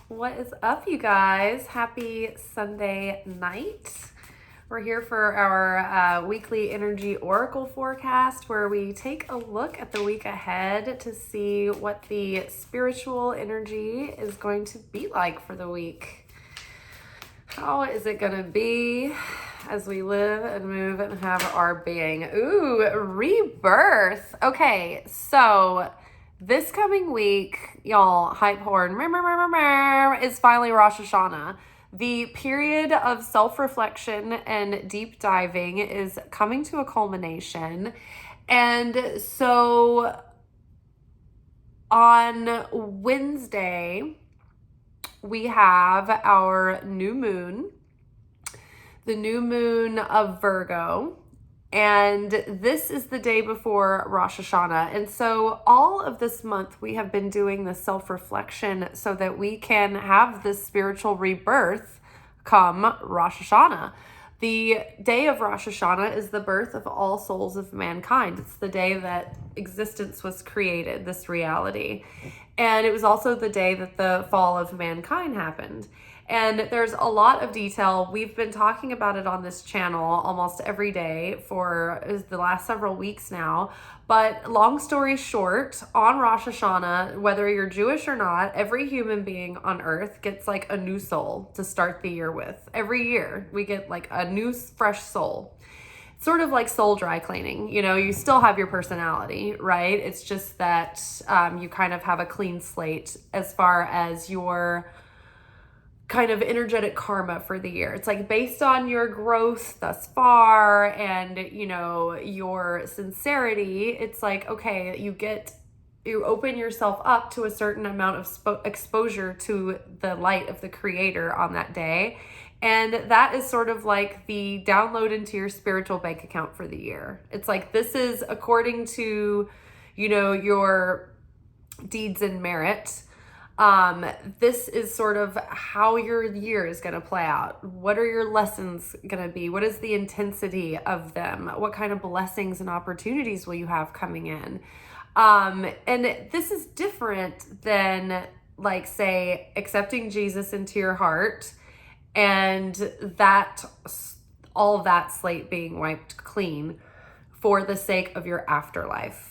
What is up, you guys? Happy Sunday night. We're here for our weekly energy oracle forecast where we take a look at the week ahead to see what the spiritual energy is going to be like for the week. How is it going to be as we live and move and have our being? Ooh, rebirth. Okay, so this coming week, y'all, hype horn, is finally Rosh Hashana. The period of self-reflection and deep diving is coming to a culmination. And so on Wednesday, we have our new moon, the new moon of Virgo. And this is the day before Rosh Hashana. And so all of this month, we have been doing the self-reflection so that we can have this spiritual rebirth come Rosh Hashana. The day of Rosh Hashana is the birth of all souls of mankind. It's the day that existence was created, this reality. And it was also the day that the fall of mankind happened. And there's a lot of detail. We've been talking about it on this channel almost every day for the last several weeks now. But long story short, on Rosh Hashana, whether you're Jewish or not, every human being on earth gets like a new soul to start the year with. Every year we get like a new fresh soul. It's sort of like soul dry cleaning. You know, you still have your personality, right? It's just that you kind of have a clean slate as far as your kind of energetic karma for the year. It's like based on your growth thus far and, you know, your sincerity, it's like, okay, you open yourself up to a certain amount of exposure to the light of the creator on that day. And that is sort of like the download into your spiritual bank account for the year. It's like, this is according to, you know, your deeds and merit. This is sort of how your year is going to play out. What are your lessons going to be? What is the intensity of them? What kind of blessings and opportunities will you have coming in? And this is different than, like, say, accepting Jesus into your heart and that all of that slate being wiped clean for the sake of your afterlife.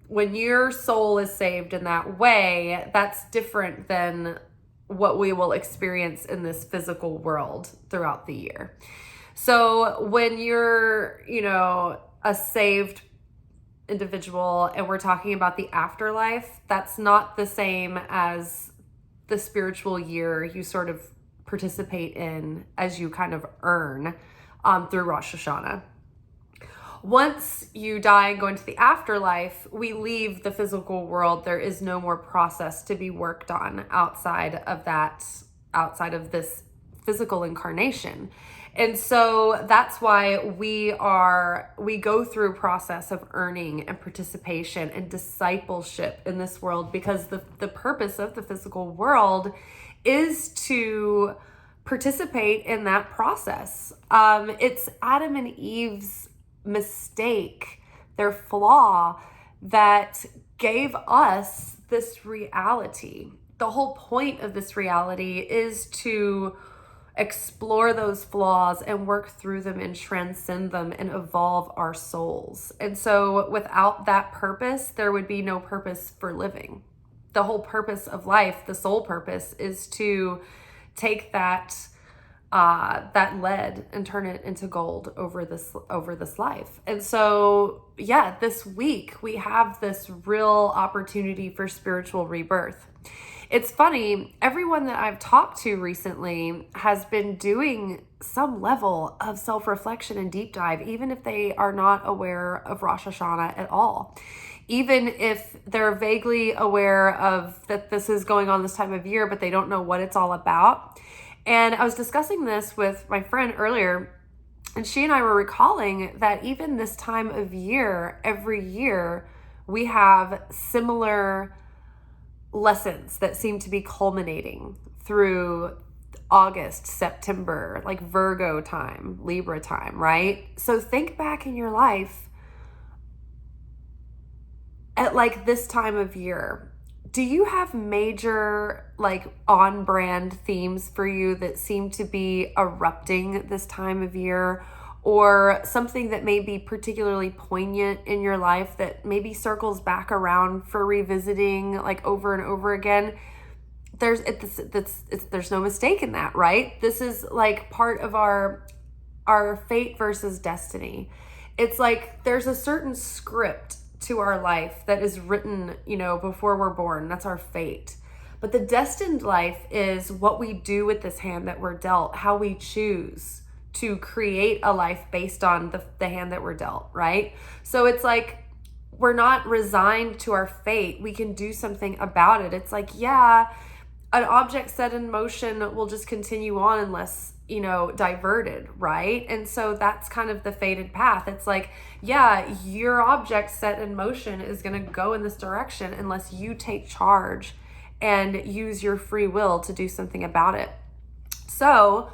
When your soul is saved in that way, that's different than what we will experience in this physical world throughout the year. So when you're, you know, a saved individual and we're talking about the afterlife, that's not the same as the spiritual year you sort of participate in as you kind of earn through Rosh Hashana. Once you die and go into the afterlife, we leave the physical world. There is no more process to be worked on outside of this physical incarnation. And so that's why we go through a process of earning and participation and discipleship in this world, because the purpose of the physical world is to participate in that process. It's Adam and Eve's mistake, their flaw, that gave us this reality. The whole point of this reality is to explore those flaws and work through them and transcend them and evolve our souls. And so without that purpose, there would be no purpose for living. The whole purpose of life, the soul purpose, is to take that lead and turn it into gold over this life. And so, yeah, this week we have this real opportunity for spiritual rebirth. It's funny, everyone that I've talked to recently has been doing some level of self-reflection and deep dive, even if they are not aware of Rosh Hashana at all. Even if they're vaguely aware of that this is going on this time of year, but they don't know what it's all about. And I was discussing this with my friend earlier, and she and I were recalling that even this time of year, every year, we have similar lessons that seem to be culminating through August, September, like Virgo time, Libra time, right? So think back in your life at like this time of year. do you have major like on brand themes for you that seem to be erupting this time of year, or something that may be particularly poignant in your life that maybe circles back around for revisiting like over and over again? There's no mistake in that, right? This is like part of our fate versus destiny. It's like there's a certain script to our life that is written, before we're born. That's our fate. But the destined life is what we do with this hand that we're dealt, how we choose to create a life based on the hand that we're dealt, right? So it's like we're not resigned to our fate. We can do something about it. It's like, yeah, an object set in motion will just continue on unless, diverted, right? And so that's kind of the fated path. It's like, yeah, your object set in motion is going to go in this direction unless you take charge and use your free will to do something about it. So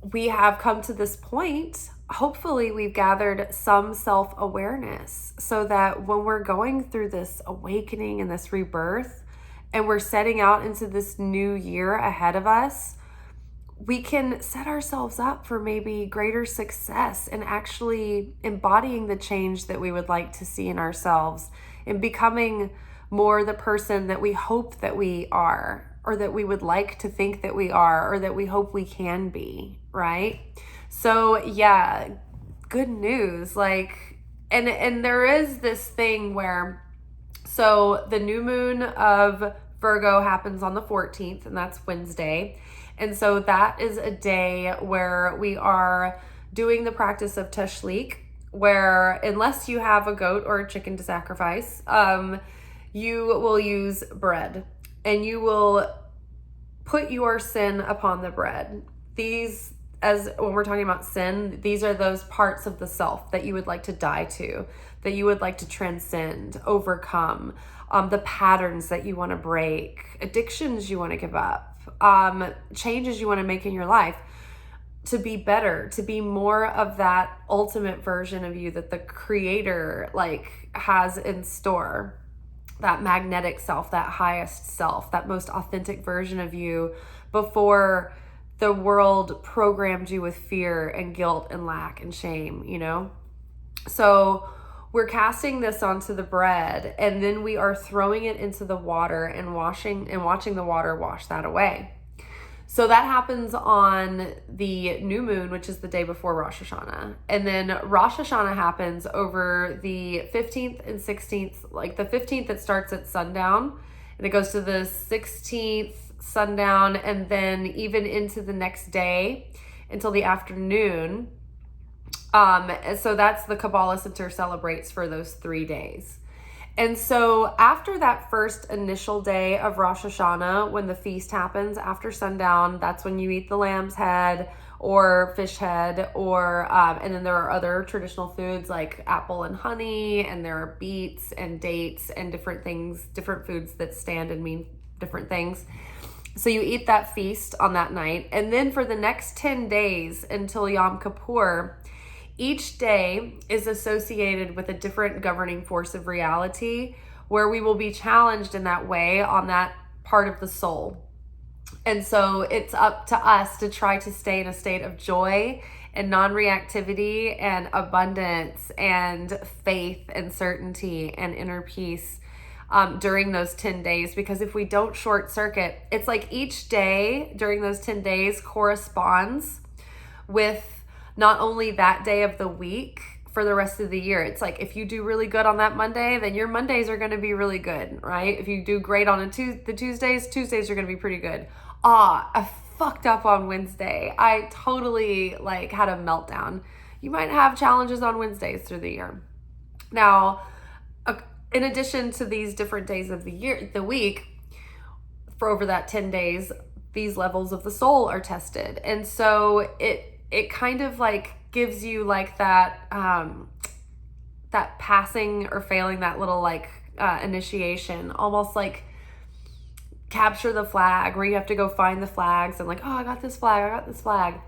we have come to this point. Hopefully we've gathered some self-awareness so that when we're going through this awakening and this rebirth, and we're setting out into this new year ahead of us, we can set ourselves up for maybe greater success in actually embodying the change that we would like to see in ourselves and becoming more the person that we hope that we are, or that we would like to think that we are, or that we hope we can be, right? So yeah, good news. Like, and there is this thing where, so the new moon of Virgo happens on the 14th, and that's Wednesday. And so that is a day where we are doing the practice of tashlik, where unless you have a goat or a chicken to sacrifice, you will use bread, and you will put your sin upon the bread. These, as when we're talking about sin, these are those parts of the self that you would like to die to, that you would like to transcend, overcome, the patterns that you want to break, addictions you want to give up, changes you want to make in your life to be better, to be more of that ultimate version of you that the creator like has in store, that magnetic self, that highest self, that most authentic version of you before the world programmed you with fear and guilt and lack and shame, So we're casting this onto the bread, and then we are throwing it into the water and watching the water wash that away. So that happens on the new moon, which is the day before Rosh Hashana. And then Rosh Hashana happens over the 15th and 16th, like the 15th it starts at sundown, and it goes to the 16th sundown, and then even into the next day until the afternoon. So that's the Kabbalah Center celebrates for those 3 days. And so after that first initial day of Rosh Hashana, when the feast happens after sundown, that's when you eat the lamb's head or fish head, or and then there are other traditional foods like apple and honey, and there are beets and dates and different things, different foods that stand and mean different things. So you eat that feast on that night. And then for the next 10 days until Yom Kippur, each day is associated with a different governing force of reality where we will be challenged in that way on that part of the soul. And so it's up to us to try to stay in a state of joy and non-reactivity and abundance and faith and certainty and inner peace during those 10 days. Because if we don't short circuit, it's like each day during those 10 days corresponds with not only that day of the week for the rest of the year. It's like if you do really good on that Monday, then your Mondays are going to be really good, right? If you do great on the Tuesdays are going to be pretty good. I fucked up on Wednesday. I totally had a meltdown. You might have challenges on Wednesdays through the year. Now, in addition to these different days of the week, for over that 10 days, these levels of the soul are tested. And so it kind of gives you that that passing or failing, that little initiation, almost like capture the flag, where you have to go find the flags and I got this flag,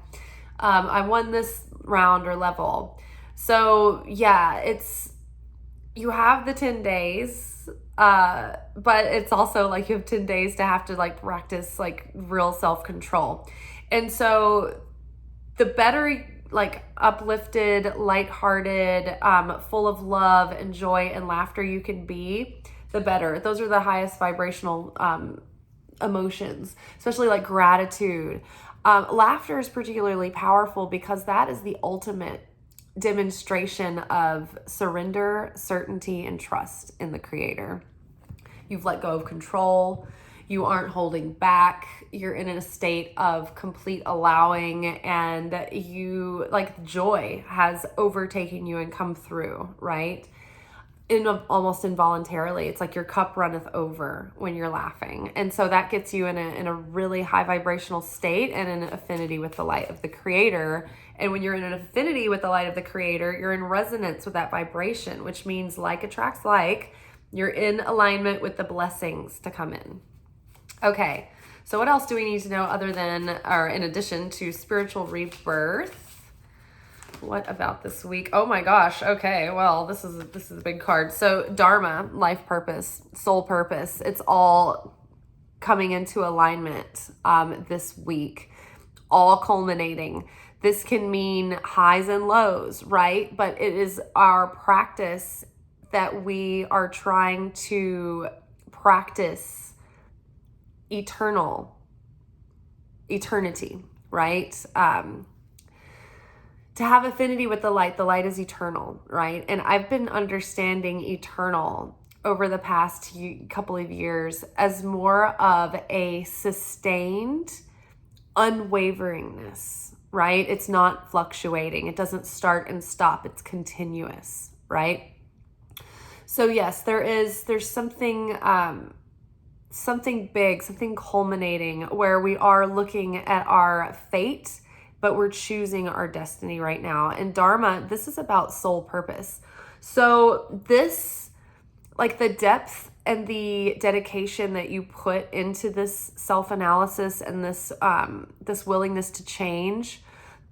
I won this round or level. So yeah, you have the 10 days But it's also like you have 10 days to have to like practice like real self-control. And so the better like uplifted, lighthearted, full of love and joy and laughter you can be, the better. Those are the highest vibrational emotions, especially like gratitude. Laughter is particularly powerful because that is the ultimate demonstration of surrender, certainty, and trust in the Creator. You've let go of control. You aren't holding back. You're in a state of complete allowing, and you like joy has overtaken you and come through, right? Almost involuntarily. It's like your cup runneth over when you're laughing. And so that gets you in a really high vibrational state and an affinity with the light of the Creator. And when you're in an affinity with the light of the Creator, you're in resonance with that vibration, which means like attracts like. You're in alignment with the blessings to come in. Okay, so what else do we need to know other than, or in addition to spiritual rebirth? What about this week? Oh my gosh. Okay. Well, this is a big card. So Dharma, life purpose, soul purpose, it's all coming into alignment this week, all culminating. This can mean highs and lows, right? But it is our practice that we are trying to practice eternity, right? To have affinity with the light is eternal, right? And I've been understanding eternal over the past couple of years as more of a sustained unwaveringness, right? It's not fluctuating. It doesn't start and stop. It's continuous, right? So yes, there's something big, something culminating where we are looking at our fate, but we're choosing our destiny right now. And Dharma, this is about soul purpose. So this, like the depth and the dedication that you put into this self-analysis and this willingness to change,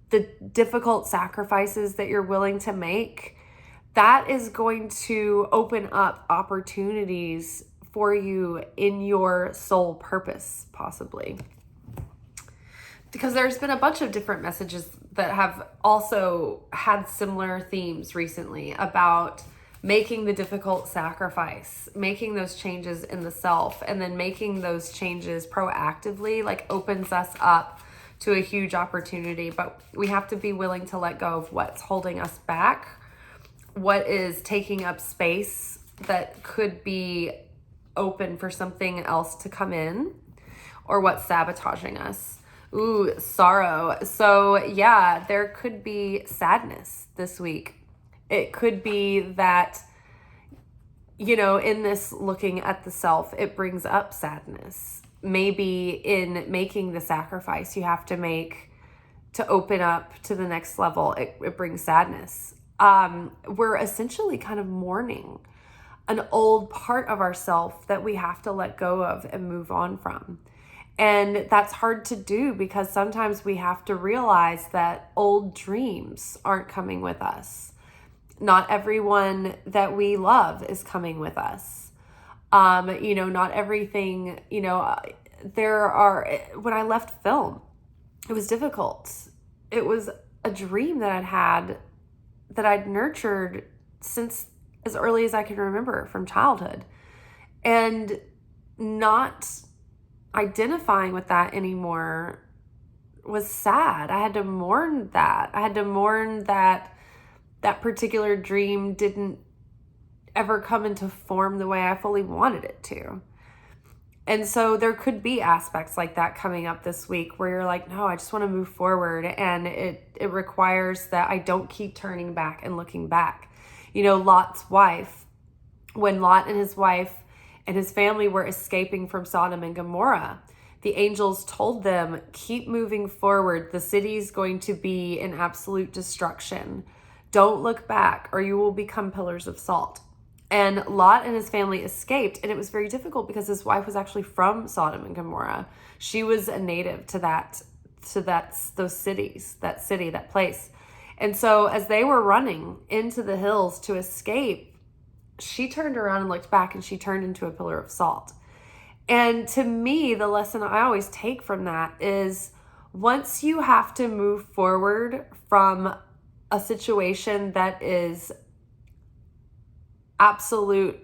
the difficult sacrifices that you're willing to make, that is going to open up opportunities for you in your soul purpose, possibly. Because there's been a bunch of different messages that have also had similar themes recently about making the difficult sacrifice, making those changes in the self, and then making those changes proactively, like opens us up to a huge opportunity. But we have to be willing to let go of what's holding us back, what is taking up space that could be open for something else to come in, or what's sabotaging us. Ooh, sorrow. So yeah, there could be sadness this week. It could be that, in this looking at the self, it brings up sadness. Maybe in making the sacrifice you have to make to open up to the next level, it brings sadness. We're essentially kind of mourning an old part of ourself that we have to let go of and move on from. And that's hard to do because sometimes we have to realize that old dreams aren't coming with us. Not everyone that we love is coming with us. Not everything, when I left film, it was difficult. It was a dream that I'd had, that I'd nurtured since as early as I can remember from childhood. And not identifying with that anymore was sad. I had to mourn that. I had to mourn that that particular dream didn't ever come into form the way I fully wanted it to. And so there could be aspects like that coming up this week where you're like, no, I just want to move forward. And it requires that I don't keep turning back and looking back. Lot's wife, when Lot and his wife and his family were escaping from Sodom and Gomorrah, the angels told them, keep moving forward. The city's going to be in absolute destruction. Don't look back or you will become pillars of salt. And Lot and his family escaped, and it was very difficult because his wife was actually from Sodom and Gomorrah. She was a native to those cities, that place. And so as they were running into the hills to escape, she turned around and looked back, and she turned into a pillar of salt. And to me, the lesson I always take from that is, once you have to move forward from a situation that is absolute,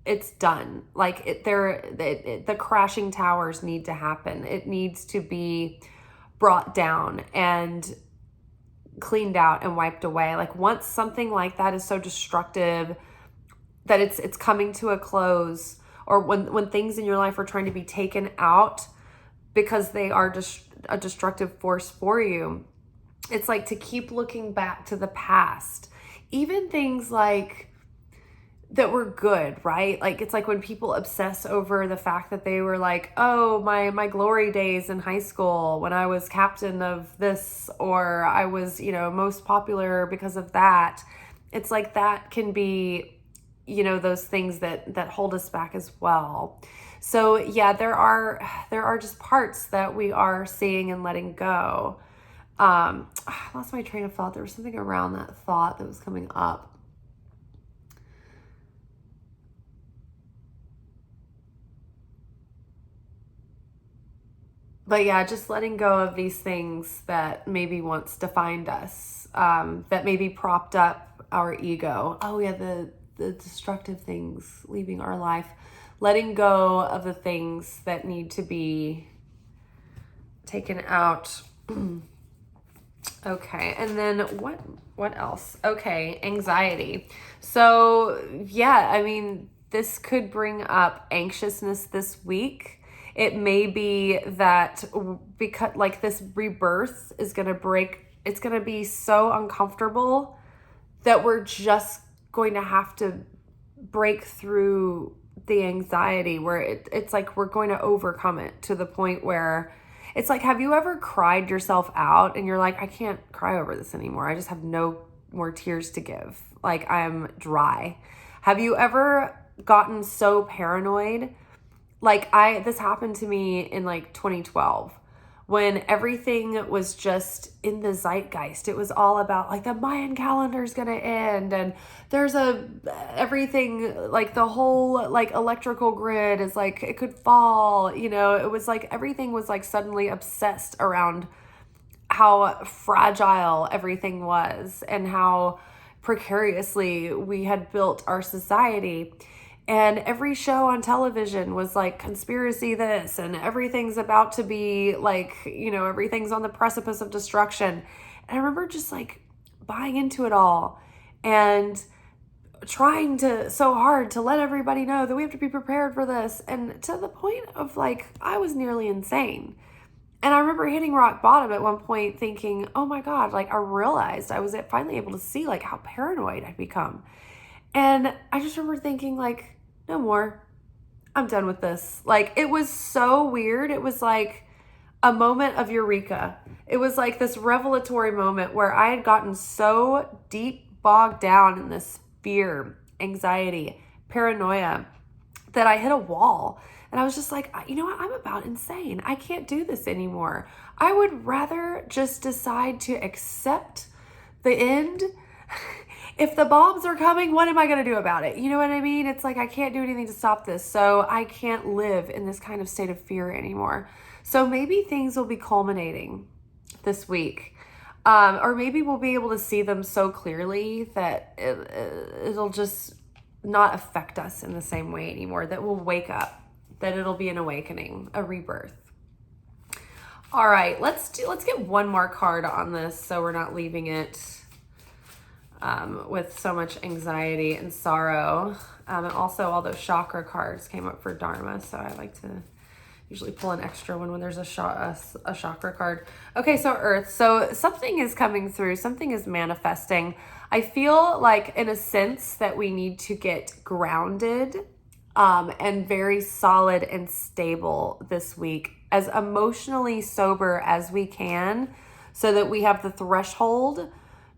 it's done. Like the crashing towers need to happen. It needs to be brought down and cleaned out and wiped away. Like, once something like that is so destructive that it's coming to a close, or when things in your life are trying to be taken out because they are just a destructive force for you, it's like to keep looking back to the past. Even things like that were good, right? Like, it's like when people obsess over the fact that they were like, oh, my glory days in high school when I was captain of this, or I was, most popular because of that. It's like that can be, those things that hold us back as well. So yeah, there are just parts that we are seeing and letting go. I lost my train of thought. There was something around that thought that was coming up. But yeah, just letting go of these things that maybe once defined us, that maybe propped up our ego. Oh yeah, the destructive things leaving our life. Letting go of the things that need to be taken out. Okay, and then what else? Okay, anxiety. So yeah, I mean, this could bring up anxiousness this week. It may be that because like this rebirth is going to break, it's going to be so uncomfortable that we're just going to have to break through the anxiety, where it's like we're going to overcome it to the point where it's like, have you ever cried yourself out and you're like, I can't cry over this anymore. I just have no more tears to give. Like, I'm dry. Have you ever gotten so paranoid? Like, this happened to me in like 2012 when everything was just in the zeitgeist. It was all about like the Mayan calendar is going to end, and there's everything, like the whole like electrical grid is like, it could fall, it was like everything was like suddenly obsessed around how fragile everything was and how precariously we had built our society. And every show on television was like conspiracy this, and everything's about to be like, everything's on the precipice of destruction. And I remember just like buying into it all and trying so hard to let everybody know that we have to be prepared for this. And to the point of like, I was nearly insane. And I remember hitting rock bottom at one point thinking, oh my God, like I realized I was finally able to see like how paranoid I'd become. And I just remember thinking like, no more. I'm done with this. Like, it was so weird. It was like a moment of eureka. It was like this revelatory moment where I had gotten so deep bogged down in this fear, anxiety, paranoia that I hit a wall. And I was just like, you know what? I'm about insane. I can't do this anymore. I would rather just decide to accept the end. If the bombs are coming, what am I going to do about it? You know what I mean? It's like, I can't do anything to stop this. So I can't live in this kind of state of fear anymore. So maybe things will be culminating this week. Or maybe we'll be able to see them so clearly that it'll just not affect us in the same way anymore, that we'll wake up, that it'll be an awakening, a rebirth. All right, let's get one more card on this so we're not leaving it with so much anxiety and sorrow. And also all those chakra cards came up for Dharma, so I like to usually pull an extra one when there's a chakra card. Okay, so Earth. So something is coming through. Something is manifesting. I feel like, in a sense, that we need to get grounded and very solid and stable this week, as emotionally sober as we can, so that we have the threshold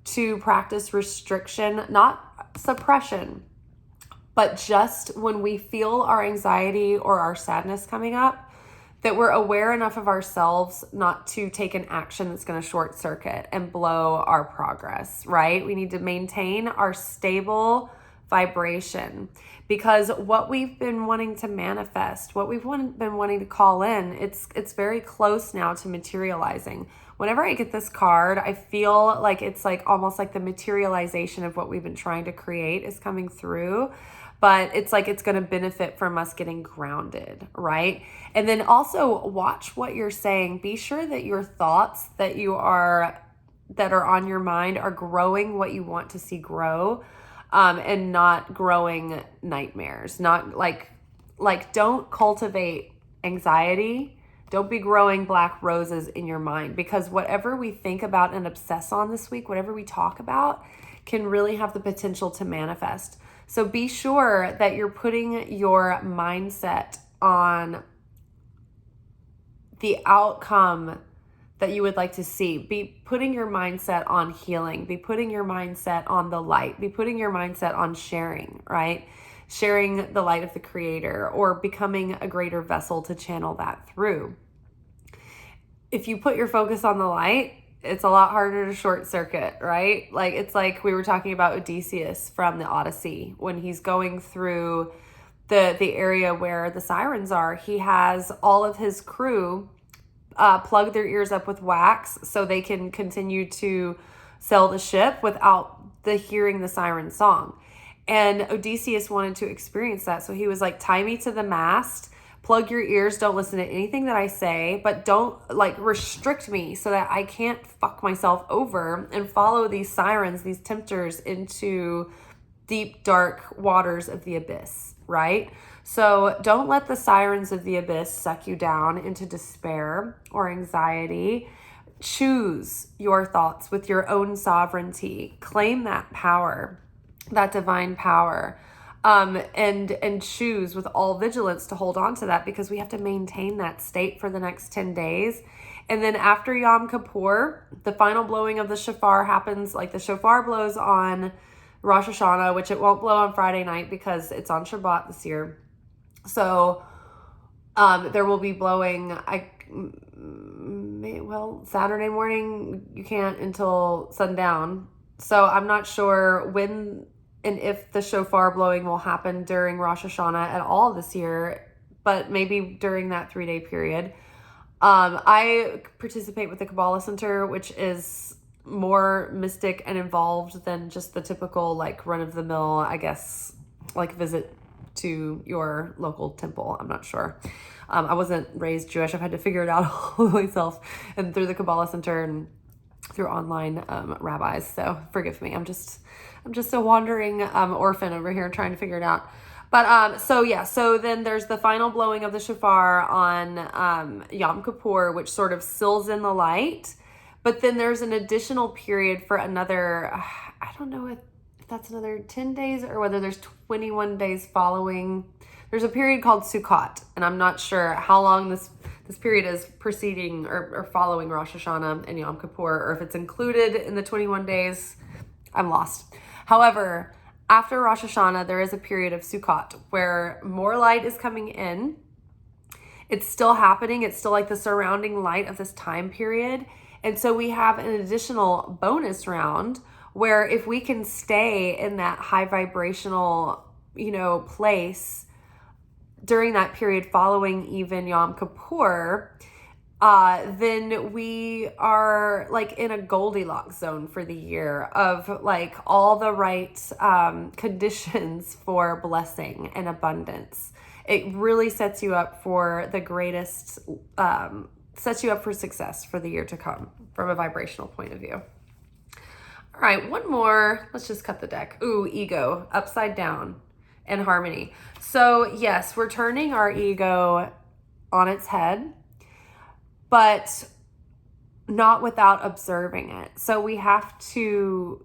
to practice restriction, not suppression, but just when we feel our anxiety or our sadness coming up, that we're aware enough of ourselves not to take an action that's going to short circuit and blow our progress, right? We need to maintain our stable vibration, because what we've been wanting to manifest, what we've been wanting to call in, it's very close now to materializing. Whenever I get this card, I feel like it's like almost like the materialization of what we've been trying to create is coming through, but it's like it's going to benefit from us getting grounded, right? And then also watch what you're saying. Be sure that your thoughts that are on your mind are growing what you want to see grow, and not growing nightmares. Not like don't cultivate anxiety. Don't be growing black roses in your mind, because whatever we think about and obsess on this week, whatever we talk about, can really have the potential to manifest. So be sure that you're putting your mindset on the outcome that you would like to see. Be putting your mindset on healing. Be putting your mindset on the light. Be putting your mindset on sharing, right? Sharing the light of the Creator, or becoming a greater vessel to channel that through. If you put your focus on the light, it's a lot harder to short circuit, right? Like, it's like we were talking about Odysseus from the Odyssey, when he's going through the area where the sirens are. He has all of his crew plug their ears up with wax so they can continue to sail the ship without hearing the siren song. And Odysseus wanted to experience that. So he was like, tie me to the mast, plug your ears, don't listen to anything that I say, but don't like restrict me so that I can't fuck myself over and follow these sirens, these tempters, into deep, dark waters of the abyss, right? So don't let the sirens of the abyss suck you down into despair or anxiety. Choose your thoughts with your own sovereignty. Claim that power, that divine power, and choose with all vigilance to hold on to that, because we have to maintain that state for the next 10 days. And then after Yom Kippur, the final blowing of the shofar happens. Like, the shofar blows on Rosh Hashana, which it won't blow on Friday night because it's on Shabbat this year. So there will be blowing, Saturday morning, you can't until sundown. So I'm not sure when and if the shofar blowing will happen during Rosh Hashana at all this year, but maybe during that 3-day period. I participate with the Kabbalah Center, which is more mystic and involved than just the typical like run-of-the-mill, I guess, like visit to your local temple. I'm not sure. I wasn't raised Jewish. I've had to figure it out all myself, and through the Kabbalah Center and through online rabbis. So forgive me. I'm just a wandering orphan over here trying to figure it out. But so then there's the final blowing of the shofar on Yom Kippur, which sort of seals in the light. But then there's an additional period for another, I don't know if that's another 10 days or whether there's 21 days following. There's a period called Sukkot, and I'm not sure how long this period is preceding or following Rosh Hashana and Yom Kippur, or if it's included in the 21 days. I'm lost. However, after Rosh Hashana, there is a period of Sukkot where more light is coming in. It's still happening. It's still like the surrounding light of this time period. And so we have an additional bonus round where if we can stay in that high vibrational, place during that period following even Yom Kippur, then we are like in a Goldilocks zone for the year of like all the right conditions for blessing and abundance. It really sets you up for the greatest, sets you up for success for the year to come from a vibrational point of view. All right, one more. Let's just cut the deck. Ooh, ego, upside down, and harmony. So yes, we're turning our ego on its head, but not without observing it. So we have to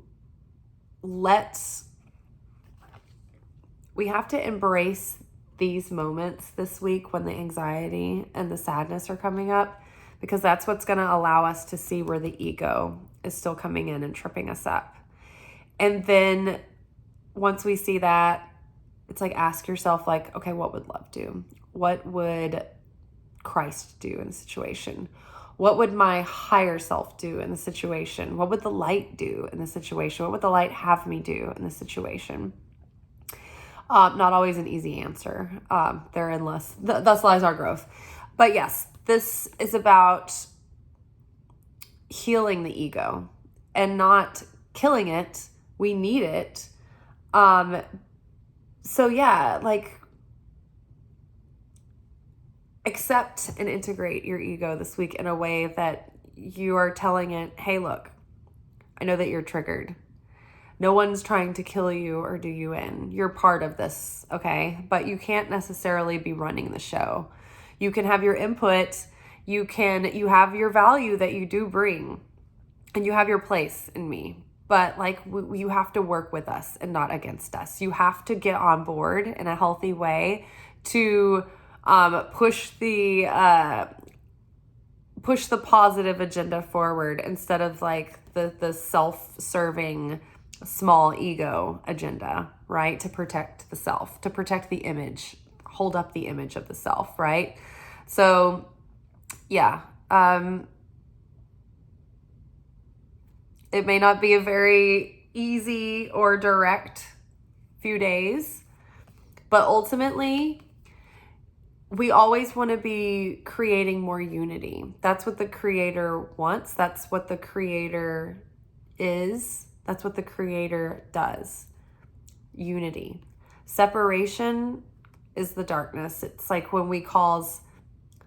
embrace these moments this week when the anxiety and the sadness are coming up, because that's what's going to allow us to see where the ego is still coming in and tripping us up. And then once we see that, it's like, ask yourself, like, okay, what would love do? What would Christ do in the situation? What would my higher self do in the situation? What would the light do in the situation? What would the light have me do in the situation? Not always an easy answer. Therein thus lies our growth. But yes, this is about healing the ego and not killing it. We need it. So yeah, like, accept and integrate your ego this week in a way that you are telling it, hey, look, I know that you're triggered. No one's trying to kill you or do you in. You're part of this, okay? But you can't necessarily be running the show. You can have your input. You have your value that you do bring, and you have your place in me. But like, you have to work with us and not against us. You have to get on board in a healthy way to push the positive agenda forward instead of like the self-serving small ego agenda, right? To protect the self, to protect the image, hold up the image of the self, right? So yeah, it may not be a very easy or direct few days, but ultimately we always want to be creating more unity. That's what the creator wants. That's what the creator is. That's what the creator does. Unity. Separation is the darkness. It's like when we cause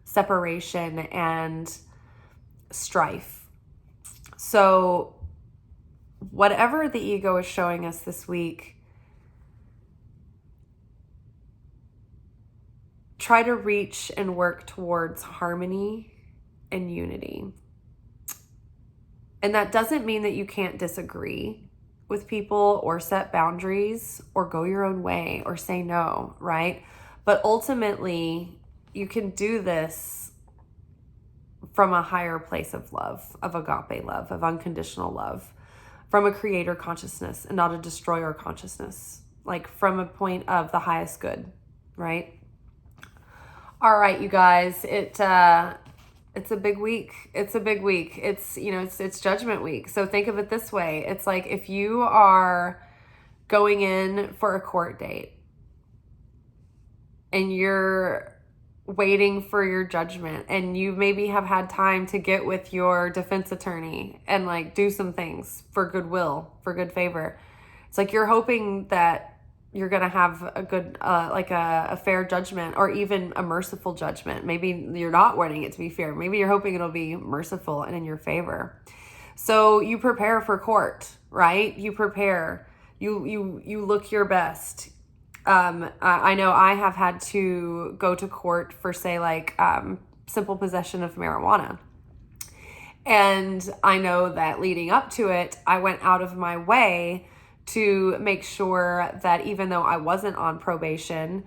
separation and strife. So whatever the ego is showing us this week, try to reach and work towards harmony and unity. And that doesn't mean that you can't disagree with people or set boundaries or go your own way or say no, right? But ultimately, you can do this from a higher place of love, of agape love, of unconditional love, from a creator consciousness and not a destroyer consciousness, like from a point of the highest good, right? All right, you guys, it's a big week. It's a big week. It's, it's judgment week. So think of it this way. It's like if you are going in for a court date and you're waiting for your judgment and you maybe have had time to get with your defense attorney and like do some things for goodwill, for good favor. It's like you're hoping that you're going to have a good, like a fair judgment or even a merciful judgment. Maybe you're not wanting it to be fair. Maybe you're hoping it'll be merciful and in your favor. So you prepare for court, right? You prepare, you look your best. I know I have had to go to court for, say, like simple possession of marijuana. And I know that leading up to it, I went out of my way to make sure that even though I wasn't on probation,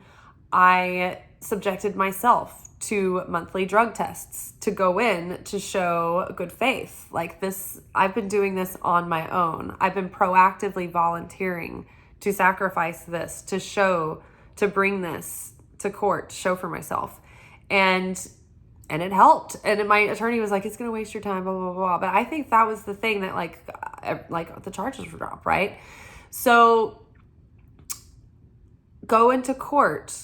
I subjected myself to monthly drug tests to go in to show good faith. Like this, I've been doing this on my own. I've been proactively volunteering to sacrifice this, to bring this to court, to show for myself. And it helped. And my attorney was like, it's going to waste your time, blah, blah, blah. But I think that was the thing that like the charges were dropped, right? So go into court,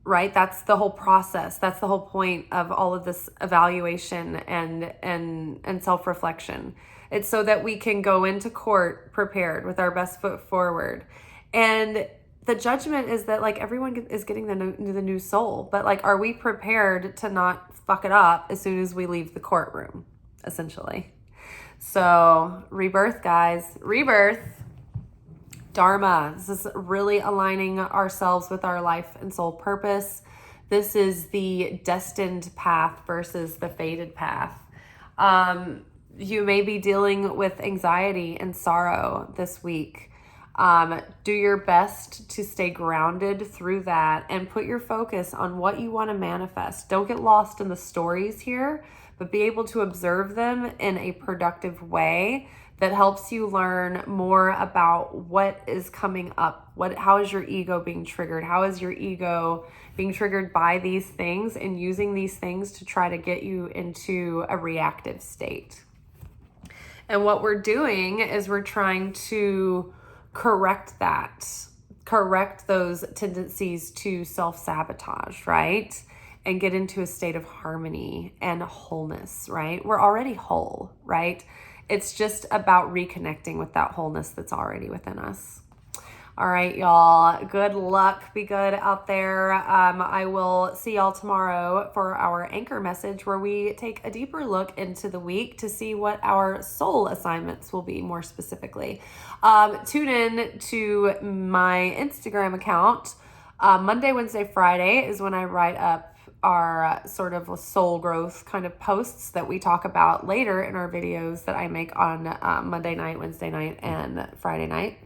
right? That's the whole process. That's the whole point of all of this evaluation and self-reflection. It's so that we can go into court prepared with our best foot forward. And the judgment is that like everyone is getting the new soul, but like, are we prepared to not fuck it up as soon as we leave the courtroom, essentially? So rebirth, guys, rebirth. Dharma. This is really aligning ourselves with our life and soul purpose. This is the destined path versus the fated path. You may be dealing with anxiety and sorrow this week. Do your best to stay grounded through that and put your focus on what you want to manifest. Don't get lost in the stories here, but be able to observe them in a productive way that helps you learn more about what is coming up. How is your ego being triggered? How is your ego being triggered by these things and using these things to try to get you into a reactive state? And what we're doing is we're trying to correct correct those tendencies to self-sabotage, right? And get into a state of harmony and wholeness, right? We're already whole, right? It's just about reconnecting with that wholeness that's already within us. All right, y'all. Good luck. Be good out there. I will see y'all tomorrow for our anchor message, where we take a deeper look into the week to see what our soul assignments will be more specifically. Tune in to my Instagram account. Monday, Wednesday, Friday is when I write up our sort of soul growth kind of posts that we talk about later in our videos that I make on Monday night, Wednesday night, and Friday night.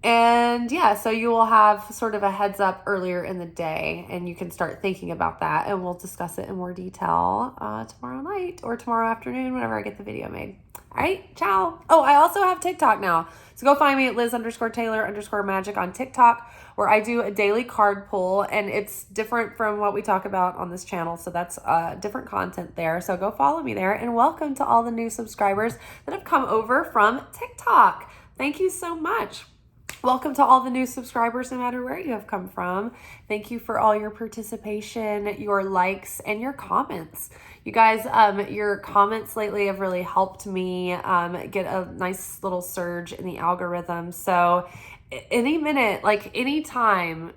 And yeah, so you will have sort of a heads up earlier in the day, and you can start thinking about that, and we'll discuss it in more detail tomorrow night or tomorrow afternoon whenever I get the video made. All right, ciao. Oh, I also have TikTok now. So go find me at Liz_Taylor_Magick on TikTok, where I do a daily card pull, and it's different from what we talk about on this channel. So that's different content there. So go follow me there, and welcome to all the new subscribers that have come over from TikTok. Thank you so much. Welcome to all the new subscribers, no matter where you have come from. Thank you for all your participation, your likes, and your comments. You guys, your comments lately have really helped me get a nice little surge in the algorithm. So any minute, like any time,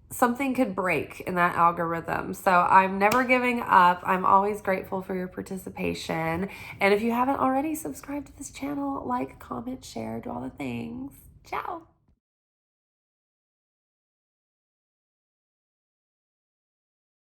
something could break in that algorithm. So I'm never giving up. I'm always grateful for your participation. And if you haven't already subscribed to this channel, like, comment, share, do all the things. Ciao.